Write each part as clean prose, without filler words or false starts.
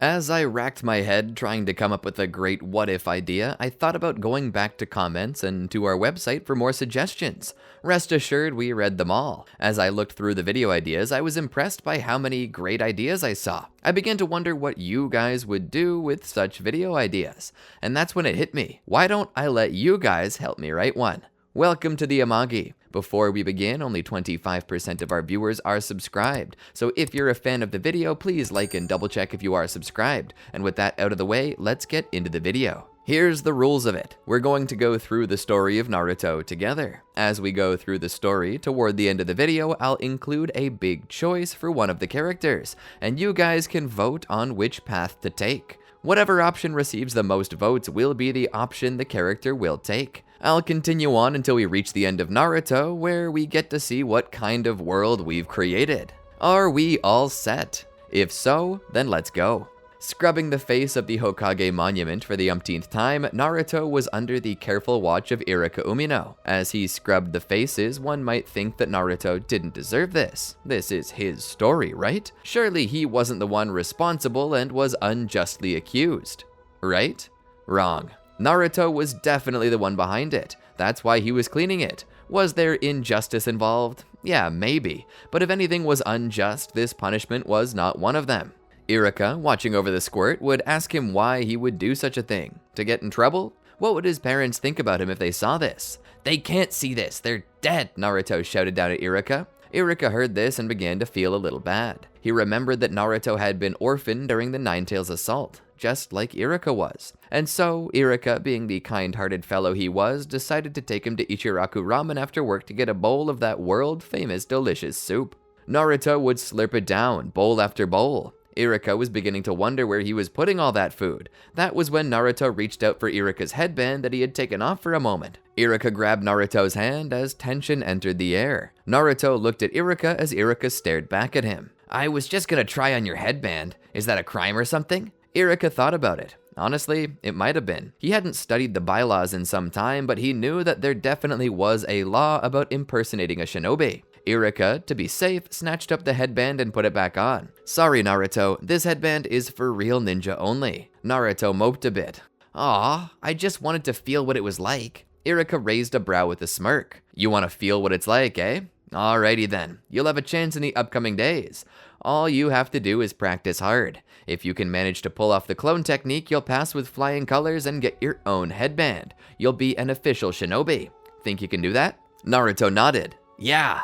As I racked my head trying to come up with a great what-if idea, I thought about going back to comments and to our website for more suggestions. Rest assured, we read them all. As I looked through the video ideas, I was impressed by how many great ideas I saw. I began to wonder what you guys would do with such video ideas. And that's when it hit me. Why don't I let you guys help me write one? Welcome to the Amagi. Before we begin, only 25% of our viewers are subscribed, so if you're a fan of the video, please like and double check if you are subscribed. And with that out of the way, let's get into the video. Here's the rules of it. We're going to go through the story of Naruto together. As we go through the story, toward the end of the video, I'll include a big choice for one of the characters, and you guys can vote on which path to take. Whatever option receives the most votes will be the option the character will take. I'll continue on until we reach the end of Naruto, where we get to see what kind of world we've created. Are we all set? If so, then let's go. Scrubbing the face of the Hokage monument for the umpteenth time, Naruto was under the careful watch of Iruka Umino. As he scrubbed the faces, one might think that Naruto didn't deserve this. This is his story, right? Surely he wasn't the one responsible and was unjustly accused. Right? Wrong. Naruto was definitely the one behind it. That's why he was cleaning it. Was there injustice involved? Yeah, maybe. But if anything was unjust, this punishment was not one of them. Iruka, watching over the squirt, would ask him why he would do such a thing. To get in trouble? What would his parents think about him if they saw this? They can't see this, they're dead, Naruto shouted down at Iruka. Iruka heard this and began to feel a little bad. He remembered that Naruto had been orphaned during the Nine-Tails assault, just like Iruka was. And so, Iruka, being the kind-hearted fellow he was, decided to take him to Ichiraku Ramen after work to get a bowl of that world-famous delicious soup. Naruto would slurp it down, bowl after bowl. Iruka was beginning to wonder where he was putting all that food. That was when Naruto reached out for Iruka's headband that he had taken off for a moment. Iruka grabbed Naruto's hand as tension entered the air. Naruto looked at Iruka as Iruka stared back at him. I was just gonna try on your headband. Is that a crime or something? Iruka thought about it. Honestly, it might have been. He hadn't studied the bylaws in some time, but he knew that there definitely was a law about impersonating a shinobi. Iruka, to be safe, snatched up the headband and put it back on. Sorry, Naruto, this headband is for real ninja only. Naruto moped a bit. Aw, I just wanted to feel what it was like. Iruka raised a brow with a smirk. You want to feel what it's like, eh? Alrighty then, you'll have a chance in the upcoming days. All you have to do is practice hard. If you can manage to pull off the clone technique, you'll pass with flying colors and get your own headband. You'll be an official shinobi. Think you can do that? Naruto nodded. Yeah.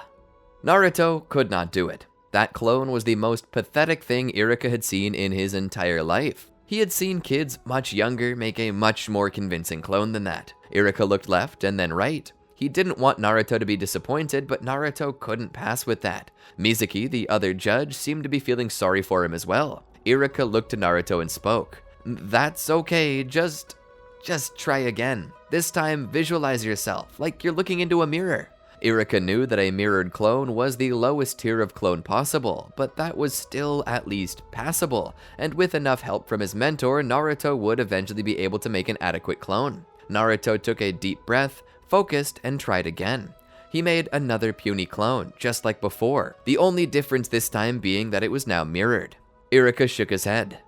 Naruto could not do it. That clone was the most pathetic thing Iruka had seen in his entire life. He had seen kids much younger make a much more convincing clone than that. Iruka looked left and then right. He didn't want Naruto to be disappointed, but Naruto couldn't pass with that. Mizuki, the other judge, seemed to be feeling sorry for him as well. Iruka looked to Naruto and spoke. That's okay, just try again. This time, visualize yourself, like you're looking into a mirror. Iruka knew that a mirrored clone was the lowest tier of clone possible, but that was still at least passable, and with enough help from his mentor, Naruto would eventually be able to make an adequate clone. Naruto took a deep breath, focused, and tried again. He made another puny clone, just like before, the only difference this time being that it was now mirrored. Iruka shook his head.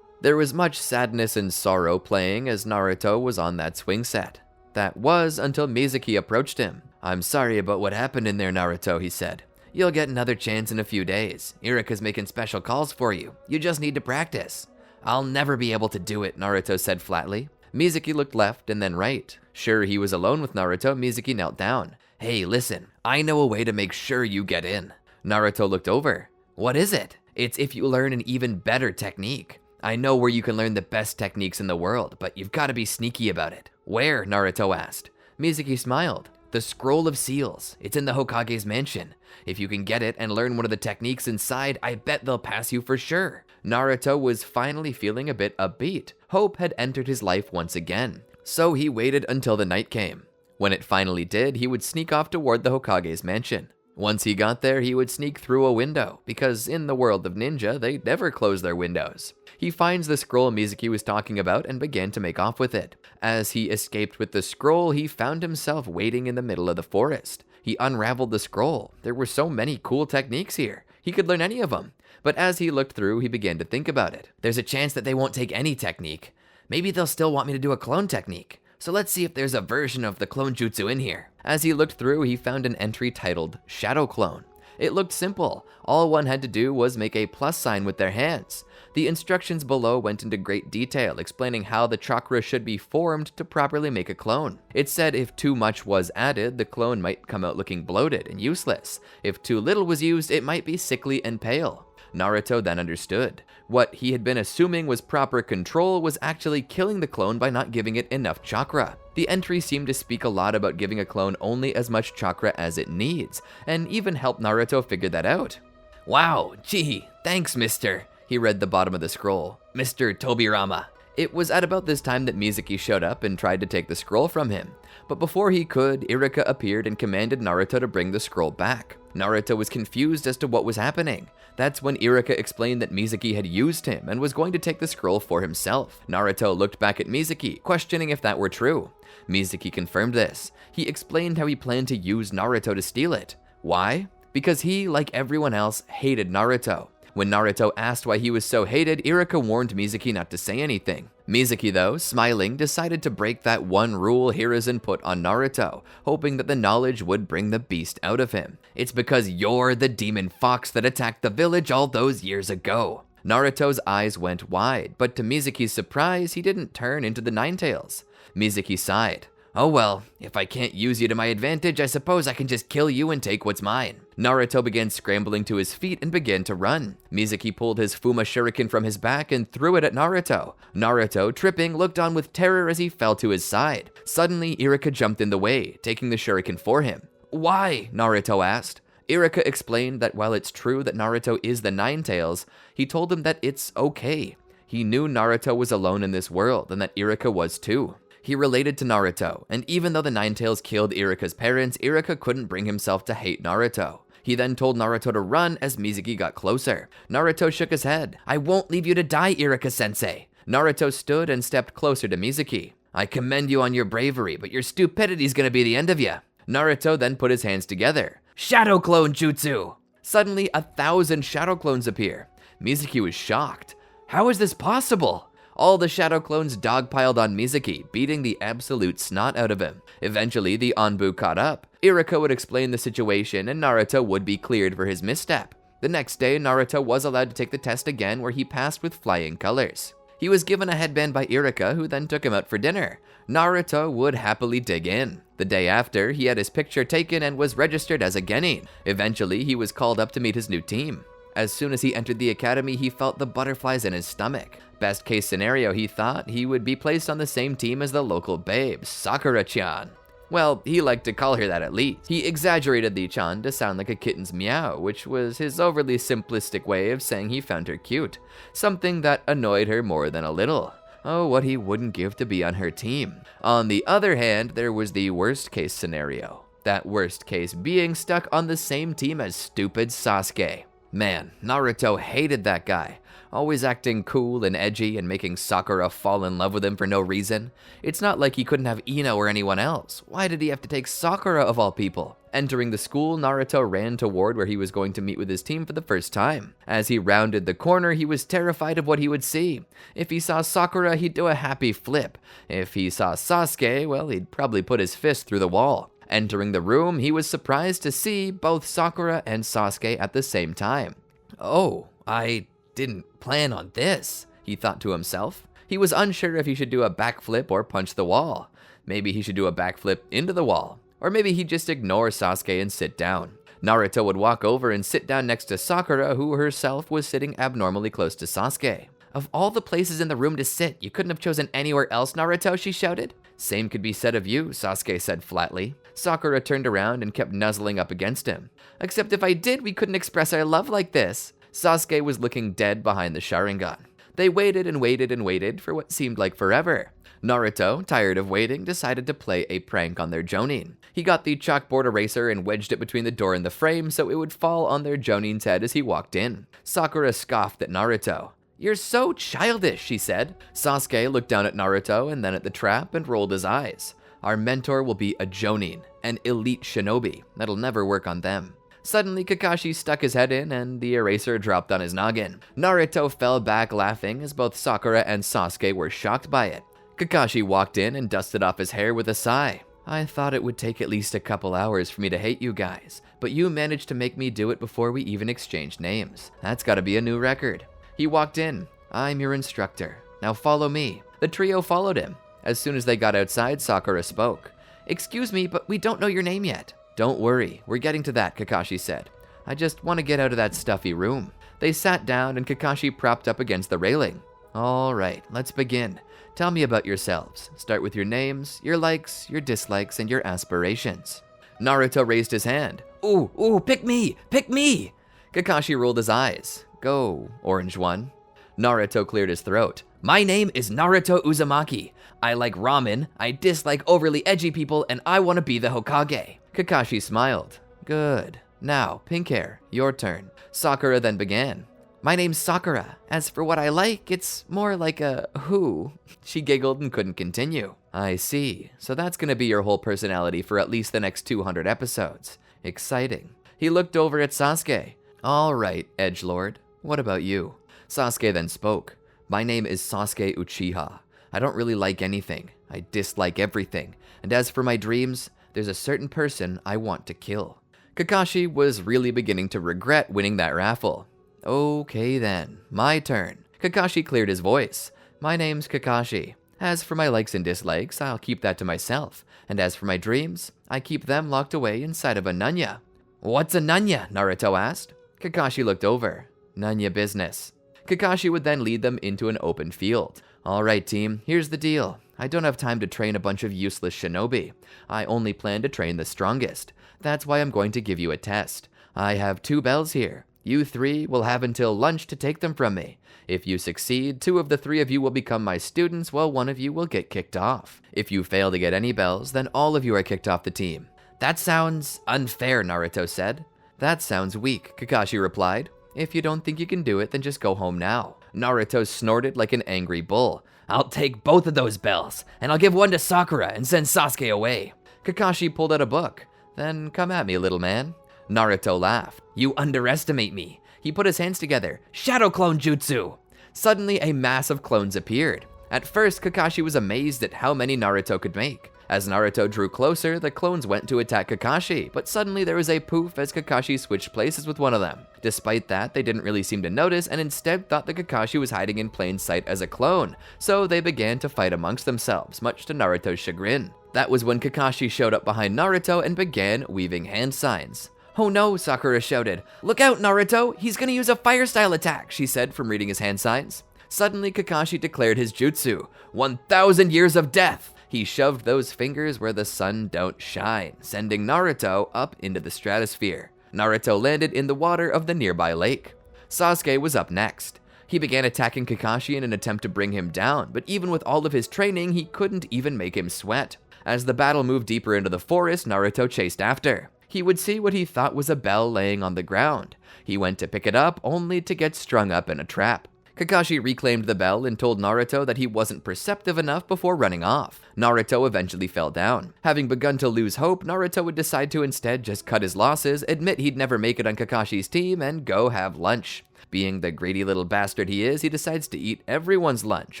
There was much sadness and sorrow playing as Naruto was on that swing set. That was until Mizuki approached him. I'm sorry about what happened in there, Naruto, he said. You'll get another chance in a few days. Iruka's making special calls for you. You just need to practice. I'll never be able to do it, Naruto said flatly. Mizuki looked left and then right. Sure he was alone with Naruto, Mizuki knelt down. Hey, listen, I know a way to make sure you get in. Naruto looked over. What is it? It's if you learn an even better technique. I know where you can learn the best techniques in the world, but you've got to be sneaky about it. Where? Naruto asked. Mizuki smiled. The Scroll of Seals. It's in the Hokage's mansion. If you can get it and learn one of the techniques inside, I bet they'll pass you for sure. Naruto was finally feeling a bit upbeat. Hope had entered his life once again. So he waited until the night came. When it finally did, he would sneak off toward the Hokage's mansion. Once he got there, he would sneak through a window, because in the world of ninja, they never close their windows. He finds the scroll Mizuki was talking about and began to make off with it. As he escaped with the scroll, he found himself waiting in the middle of the forest. He unraveled the scroll. There were so many cool techniques here. He He could learn any of them. But as he looked through, he began to think about it. There's a chance that they won't take any technique. Maybe they'll still want me to do a clone technique. So let's see if there's a version of the clone jutsu in here. As he looked through, he found an entry titled Shadow Clone. It looked simple. All one had to do was make a plus sign with their hands. The instructions below went into great detail, explaining how the chakra should be formed to properly make a clone. It said if too much was added, the clone might come out looking bloated and useless. If too little was used, it might be sickly and pale. Naruto then understood. What he had been assuming was proper control was actually killing the clone by not giving it enough chakra. The entry seemed to speak a lot about giving a clone only as much chakra as it needs, and even helped Naruto figure that out. Wow, gee, thanks, mister. He read the bottom of the scroll. Mr. Tobirama. It was at about this time that Mizuki showed up and tried to take the scroll from him. But before he could, Iruka appeared and commanded Naruto to bring the scroll back. Naruto was confused as to what was happening. That's when Iruka explained that Mizuki had used him and was going to take the scroll for himself. Naruto looked back at Mizuki, questioning if that were true. Mizuki confirmed this. He explained how he planned to use Naruto to steal it. Why? Because he, like everyone else, hated Naruto. When Naruto asked why he was so hated, Iruka warned Mizuki not to say anything. Mizuki, though, smiling, decided to break that one rule Hiruzen put on Naruto, hoping that the knowledge would bring the beast out of him. It's because you're the demon fox that attacked the village all those years ago. Naruto's eyes went wide, but to Mizuki's surprise, he didn't turn into the Ninetales. Mizuki sighed. Oh well, if I can't use you to my advantage, I suppose I can just kill you and take what's mine. Naruto began scrambling to his feet and began to run. Mizuki pulled his Fuma shuriken from his back and threw it at Naruto. Naruto, tripping, looked on with terror as he fell to his side. Suddenly, Iruka jumped in the way, taking the shuriken for him. Why? Naruto asked. Iruka explained that while it's true that Naruto is the Ninetales, he told him that it's okay. He knew Naruto was alone in this world and that Iruka was too. He related to Naruto, and even though the Ninetales killed Iruka's parents, Iruka couldn't bring himself to hate Naruto. He then told Naruto to run as Mizuki got closer. Naruto shook his head. I won't leave you to die, Iruka-sensei. Naruto stood and stepped closer to Mizuki. I commend you on your bravery, but your stupidity's gonna be the end of you. Naruto then put his hands together. Shadow Clone Jutsu! Suddenly, 1,000 shadow clones appear. Mizuki was shocked. How is this possible? All the shadow clones dogpiled on Mizuki, beating the absolute snot out of him. Eventually, the Anbu caught up. Iruka would explain the situation, and Naruto would be cleared for his misstep. The next day, Naruto was allowed to take the test again, where he passed with flying colors. He was given a headband by Iruka, who then took him out for dinner. Naruto would happily dig in. The day after, he had his picture taken and was registered as a genin. Eventually, he was called up to meet his new team. As soon as he entered the academy, he felt the butterflies in his stomach. Best case scenario, he thought, he would be placed on the same team as the local babe, Sakura-chan. Well, he liked to call her that at least. He exaggerated the chan to sound like a kitten's meow, which was his overly simplistic way of saying he found her cute, something that annoyed her more than a little. Oh, what he wouldn't give to be on her team. On the other hand, there was the worst case scenario. That worst case being stuck on the same team as stupid Sasuke. Man, Naruto hated that guy, always acting cool and edgy and making Sakura fall in love with him for no reason. It's not like he couldn't have Ino or anyone else. Why did he have to take Sakura of all people? Entering the school, Naruto ran toward where he was going to meet with his team for the first time. As he rounded the corner, he was terrified of what he would see. If he saw Sakura, he'd do a happy flip. If he saw Sasuke, well, he'd probably put his fist through the wall. Entering the room, he was surprised to see both Sakura and Sasuke at the same time. Oh, I didn't plan on this, he thought to himself. He was unsure if he should do a backflip or punch the wall. Maybe he should do a backflip into the wall. Or maybe he'd just ignore Sasuke and sit down. Naruto would walk over and sit down next to Sakura, who herself was sitting abnormally close to Sasuke. Of all the places in the room to sit, you couldn't have chosen anywhere else, Naruto, she shouted. Same could be said of you, Sasuke said flatly. Sakura turned around and kept nuzzling up against him. Except if I did, we couldn't express our love like this. Sasuke was looking dead behind the Sharingan. They waited and waited and waited for what seemed like forever. Naruto, tired of waiting, decided to play a prank on their Jonin. He got the chalkboard eraser and wedged it between the door and the frame so it would fall on their Jonin's head as he walked in. Sakura scoffed at Naruto. You're so childish, she said. Sasuke looked down at Naruto and then at the trap and rolled his eyes. Our mentor will be a Jonin, an elite shinobi. That'll never work on them. Suddenly, Kakashi stuck his head in and the eraser dropped on his noggin. Naruto fell back laughing as both Sakura and Sasuke were shocked by it. Kakashi walked in and dusted off his hair with a sigh. I thought it would take at least a couple hours for me to hate you guys, but you managed to make me do it before we even exchanged names. That's gotta be a new record. He walked in. I'm your instructor. Now follow me. The trio followed him. As soon as they got outside, Sakura spoke. Excuse me, but we don't know your name yet. Don't worry, we're getting to that, Kakashi said. I just want to get out of that stuffy room. They sat down and Kakashi propped up against the railing. All right, let's begin. Tell me about yourselves. Start with your names, your likes, your dislikes, and your aspirations. Naruto raised his hand. Ooh, pick me! Pick me! Kakashi rolled his eyes. Go, orange one. Naruto cleared his throat. My name is Naruto Uzumaki. I like ramen, I dislike overly edgy people, and I want to be the Hokage. Kakashi smiled. Good. Now, pink hair, your turn. Sakura then began. My name's Sakura. As for what I like, it's more like a who. She giggled and couldn't continue. I see. So that's gonna be your whole personality for at least the next 200 episodes. Exciting. He looked over at Sasuke. All right, edgelord. What about you? Sasuke then spoke. My name is Sasuke Uchiha. I don't really like anything. I dislike everything. And as for my dreams, there's a certain person I want to kill. Kakashi was really beginning to regret winning that raffle. Okay then, my turn. Kakashi cleared his voice. My name's Kakashi. As for my likes and dislikes, I'll keep that to myself. And as for my dreams, I keep them locked away inside of a nunya. What's a nunya? Naruto asked. Kakashi looked over. Nunya business. Kakashi would then lead them into an open field. All right, team, here's the deal. I don't have time to train a bunch of useless shinobi. I only plan to train the strongest. That's why I'm going to give you a test. I have 2 bells here. You 3 will have until lunch to take them from me. If you succeed, 2 of the 3 of you will become my students, while 1 of you will get kicked off. If you fail to get any bells, then all of you are kicked off the team. That sounds unfair, Naruto said. That sounds weak, Kakashi replied. If you don't think you can do it, then just go home now. Naruto snorted like an angry bull. I'll take both of those bells, and I'll give 1 to Sakura and send Sasuke away. Kakashi pulled out a book. Then come at me, little man. Naruto laughed. You underestimate me. He put his hands together. Shadow clone jutsu! Suddenly, a mass of clones appeared. At first, Kakashi was amazed at how many Naruto could make. As Naruto drew closer, the clones went to attack Kakashi, but suddenly there was a poof as Kakashi switched places with one of them. Despite that, they didn't really seem to notice and instead thought that Kakashi was hiding in plain sight as a clone, so they began to fight amongst themselves, much to Naruto's chagrin. That was when Kakashi showed up behind Naruto and began weaving hand signs. Oh no, Sakura shouted. Look out, Naruto! He's gonna use a fire-style attack, she said from reading his hand signs. Suddenly, Kakashi declared his jutsu, 1,000 years of death! He shoved those fingers where the sun don't shine, sending Naruto up into the stratosphere. Naruto landed in the water of the nearby lake. Sasuke was up next. He began attacking Kakashi in an attempt to bring him down, but even with all of his training, he couldn't even make him sweat. As the battle moved deeper into the forest, Naruto chased after. He would see what he thought was a bell laying on the ground. He went to pick it up, only to get strung up in a trap. Kakashi reclaimed the bell and told Naruto that he wasn't perceptive enough before running off. Naruto eventually fell down. Having begun to lose hope, Naruto would decide to instead just cut his losses, admit he'd never make it on Kakashi's team, and go have lunch. Being the greedy little bastard he is, he decides to eat everyone's lunch,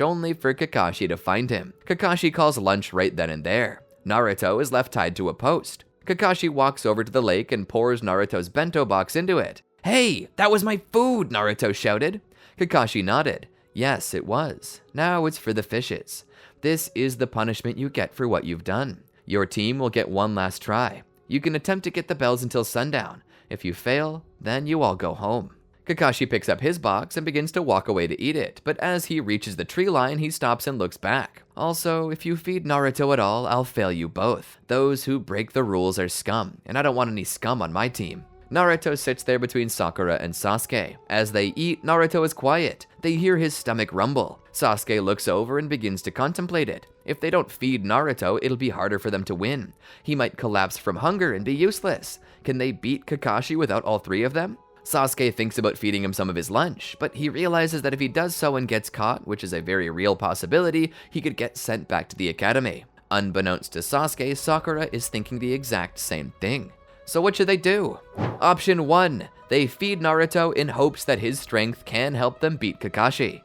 only for Kakashi to find him. Kakashi calls lunch right then and there. Naruto is left tied to a post. Kakashi walks over to the lake and pours Naruto's bento box into it. Hey, that was my food, Naruto shouted. Kakashi nodded. Yes, it was. Now it's for the fishes. This is the punishment you get for what you've done. Your team will get one last try. You can attempt to get the bells until sundown. If you fail, then you all go home. Kakashi picks up his box and begins to walk away to eat it, but as he reaches the tree line, he stops and looks back. Also, if you feed Naruto at all, I'll fail you both. Those who break the rules are scum, and I don't want any scum on my team. Naruto sits there between Sakura and Sasuke. As they eat, Naruto is quiet. They hear his stomach rumble. Sasuke looks over and begins to contemplate it. If they don't feed Naruto, it'll be harder for them to win. He might collapse from hunger and be useless. Can they beat Kakashi without all 3 of them? Sasuke thinks about feeding him some of his lunch, but he realizes that if he does so and gets caught, which is a very real possibility, he could get sent back to the academy. Unbeknownst to Sasuke, Sakura is thinking the exact same thing. So what should they do? Option 1. They feed Naruto in hopes that his strength can help them beat Kakashi.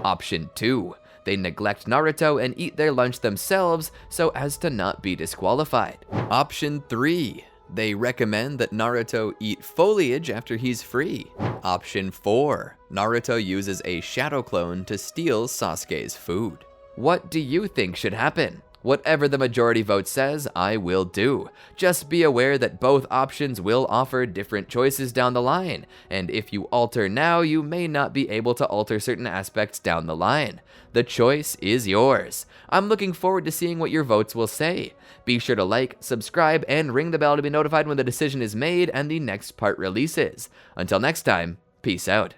Option 2. They neglect Naruto and eat their lunch themselves so as to not be disqualified. Option 3. They recommend that Naruto eat foliage after he's free. Option 4. Naruto uses a shadow clone to steal Sasuke's food. What do you think should happen? Whatever the majority vote says, I will do. Just be aware that both options will offer different choices down the line, and if you alter now, you may not be able to alter certain aspects down the line. The choice is yours. I'm looking forward to seeing what your votes will say. Be sure to like, subscribe, and ring the bell to be notified when the decision is made and the next part releases. Until next time, peace out.